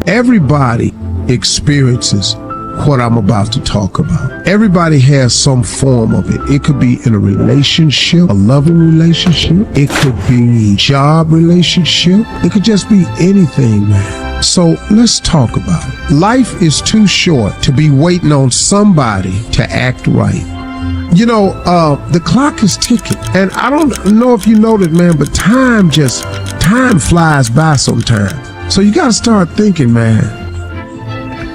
Everybody experiences what I'm about to talk about. Everybody has some form of it. It could be in a relationship, a loving relationship. It could be a job relationship. It could just be anything, man. So let's talk about it. Life is too short to be waiting on somebody to act right. You know, the clock is ticking. And I don't know if you know that, man, but time flies by sometimes. So you got to start thinking, man.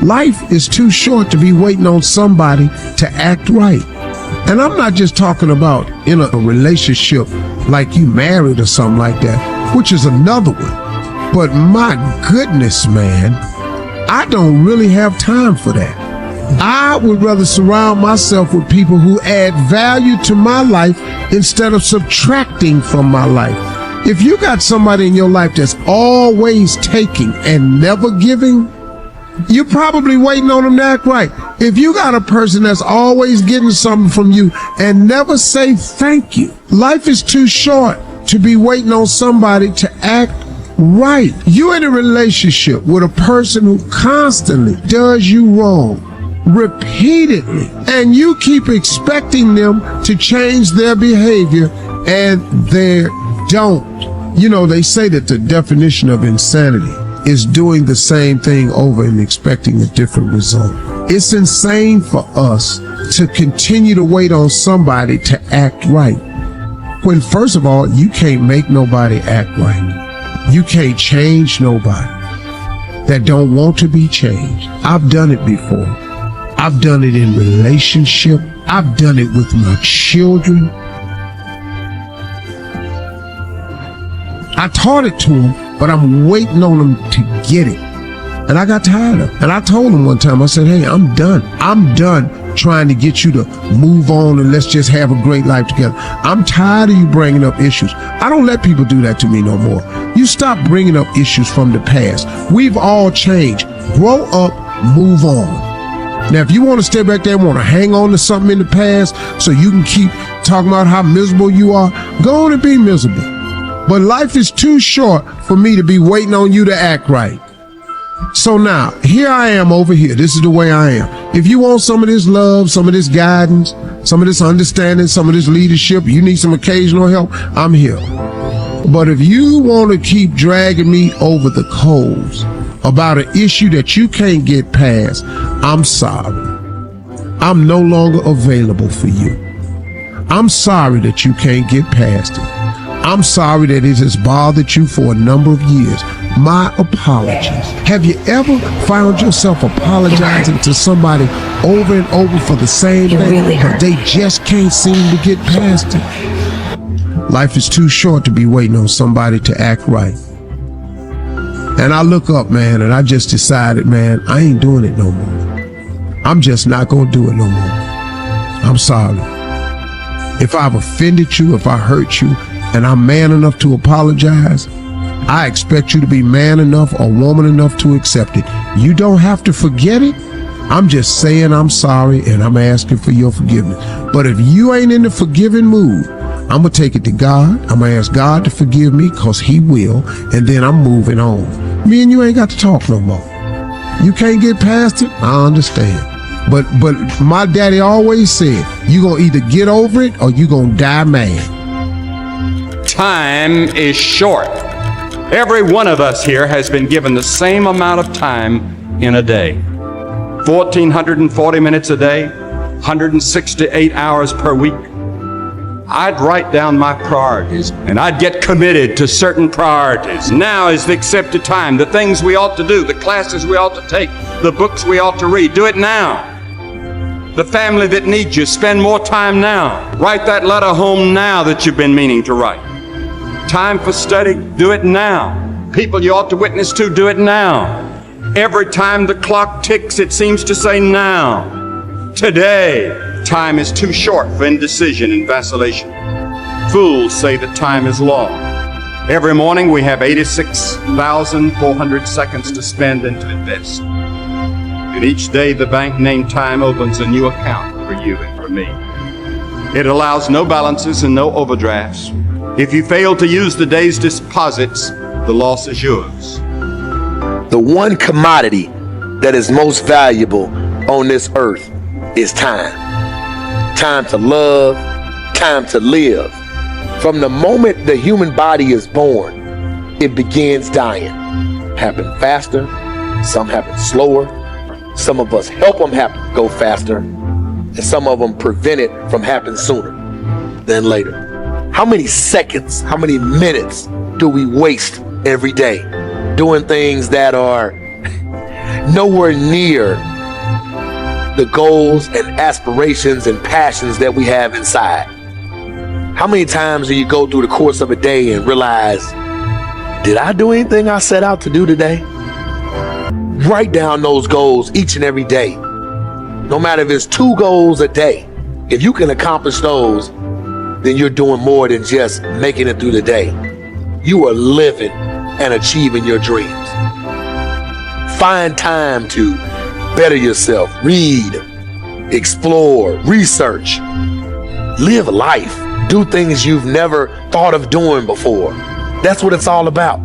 Life is too short to be waiting on somebody to act right. And I'm not just talking about in a relationship like you married or something like that, which is another one. But my goodness, man, I don't really have time for that. I would rather surround myself with people who add value to my life instead of subtracting from my life. If you got somebody in your life that's always taking and never giving, you're probably waiting on them to act right. If you got a person that's always getting something from you and never say thank you, life is too short to be waiting on somebody to act right. You're in a relationship with a person who constantly does you wrong, repeatedly, and you keep expecting them to change their behavior, and they don't. You know, they say that the definition of insanity is doing the same thing over and expecting a different result. It's insane for us to continue to wait on somebody to act right, when first of all, you can't make nobody act right. You can't change nobody that don't want to be changed. I've done it before. I've done it in relationship. I've done it with my children. I taught it to them, but I'm waiting on them to get it. And I got tired of it. And I told them one time, I said, hey, I'm done. I'm done trying to get you to move on and let's just have a great life together. I'm tired of you bringing up issues. I don't let people do that to me no more. You stop bringing up issues from the past. We've all changed. Grow up, move on. Now, if you want to stay back there and want to hang on to something in the past so you can keep talking about how miserable you are, go on and be miserable. But life is too short for me to be waiting on you to act right. So now, here I am over here. This is the way I am. If you want some of this love, some of this guidance, some of this understanding, some of this leadership, you need some occasional help, I'm here. But if you want to keep dragging me over the coals about an issue that you can't get past, I'm sorry. I'm no longer available for you. I'm sorry that you can't get past it. I'm sorry that it has bothered you for a number of years. My apologies. Have you ever found yourself apologizing to somebody over and over for the same thing, but they just can't seem to get past it? Life is too short to be waiting on somebody to act right. And I look up, man, and I just decided, man, I ain't doing it no more. I'm just not gonna do it no more. I'm sorry. If I've offended you, if I hurt you, and I'm man enough to apologize, I expect you to be man enough or woman enough to accept it. You don't have to forget it. I'm just saying I'm sorry and I'm asking for your forgiveness. But if you ain't in the forgiving mood, I'm going to take it to God. I'm going to ask God to forgive me, because he will, and then I'm moving on. Me and you ain't got to talk no more. You can't get past it, I understand. But my daddy always said, you going to either get over it or you going to die mad. Time is short. Every one of us here has been given the same amount of time in a day. 1,440 minutes a day, 168 hours per week. I'd write down my priorities and I'd get committed to certain priorities. Now is the accepted time. The things we ought to do, the classes we ought to take, the books we ought to read, do it now. The family that needs you, spend more time now. Write that letter home now that you've been meaning to write. Time for study, do it now. People you ought to witness to, do it now. Every time the clock ticks, it seems to say now. Today. Time is too short for indecision and vacillation. Fools say that time is long. Every morning we have 86,400 seconds to spend and to invest. And each day the bank named Time opens a new account for you and for me. It allows no balances and no overdrafts. If you fail to use the day's deposits, the loss is yours. The one commodity that is most valuable on this earth is time. Time to love, time to live. From the moment the human body is born, it begins dying. Happen faster, some happen slower. Some of us help them go faster, and some of them prevent it from happening sooner than later. How many seconds, how many minutes do we waste every day doing things that are nowhere near the goals and aspirations and passions that we have inside? How many times do you go through the course of a day and realize, did I do anything I set out to do today? Write down those goals each and every day. No matter if it's 2 goals a day, if you can accomplish those, then you're doing more than just making it through the day. You are living and achieving your dreams. Find time to better yourself. Read, explore, research, live life. Do things you've never thought of doing before. That's what it's all about.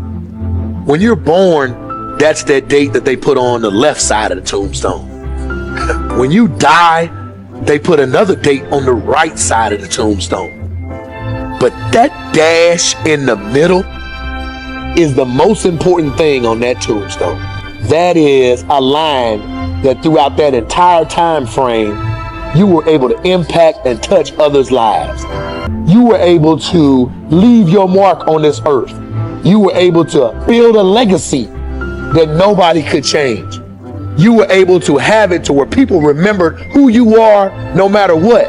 When you're born, that's that date that they put on the left side of the tombstone. When you die, they put another date on the right side of the tombstone. But that dash in the middle is the most important thing on that tombstone. That is a line that throughout that entire time frame, you were able to impact and touch others' lives. You were able to leave your mark on this earth. You were able to build a legacy that nobody could change. You were able to have it to where people remembered who you are no matter what.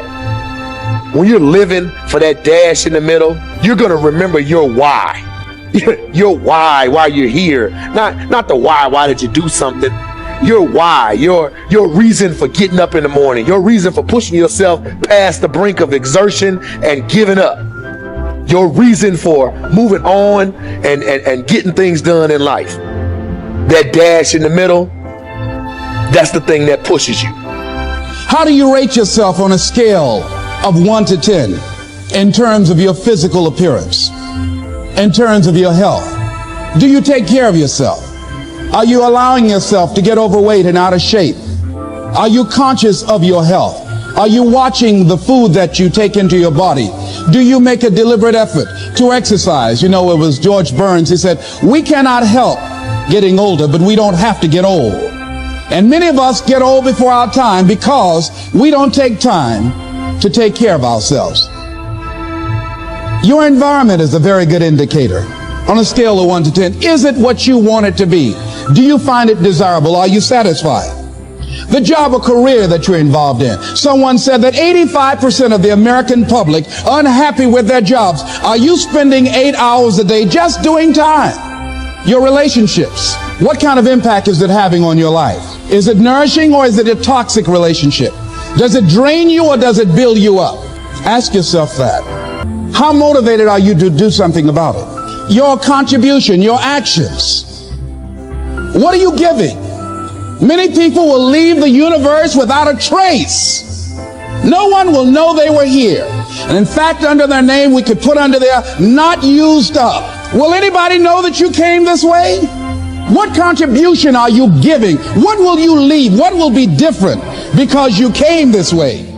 When you're living for that dash in the middle, you're going to remember your why. Your why you're here. Not the why did you do something? Your why, your reason for getting up in the morning, your reason for pushing yourself past the brink of exertion and giving up. Your reason for moving on and getting things done in life. That dash in the middle, that's the thing that pushes you. How do you rate yourself on a scale of 1 to 10 in terms of your physical appearance, in terms of your health? Do you take care of yourself? Are you allowing yourself to get overweight and out of shape? Are you conscious of your health? Are you watching the food that you take into your body? Do you make a deliberate effort to exercise? You know, it was George Burns. He said, we cannot help getting older, but we don't have to get old. And many of us get old before our time because we don't take time to take care of ourselves. Your environment is a very good indicator. On a scale of 1 to 10, is it what you want it to be? Do you find it desirable? Are you satisfied? The job or career that you're involved in. Someone said that 85% of the American public are unhappy with their jobs. Are you spending 8 hours a day just doing time? Your relationships. What kind of impact is it having on your life? Is it nourishing or is it a toxic relationship? Does it drain you or does it build you up? Ask yourself that. How motivated are you to do something about it? Your contribution, your actions. What are you giving? Many people will leave the universe without a trace. No one will know they were here. And in fact, under their name, we could put under there, not used up. Will anybody know that you came this way? What contribution are you giving? What will you leave? What will be different because you came this way?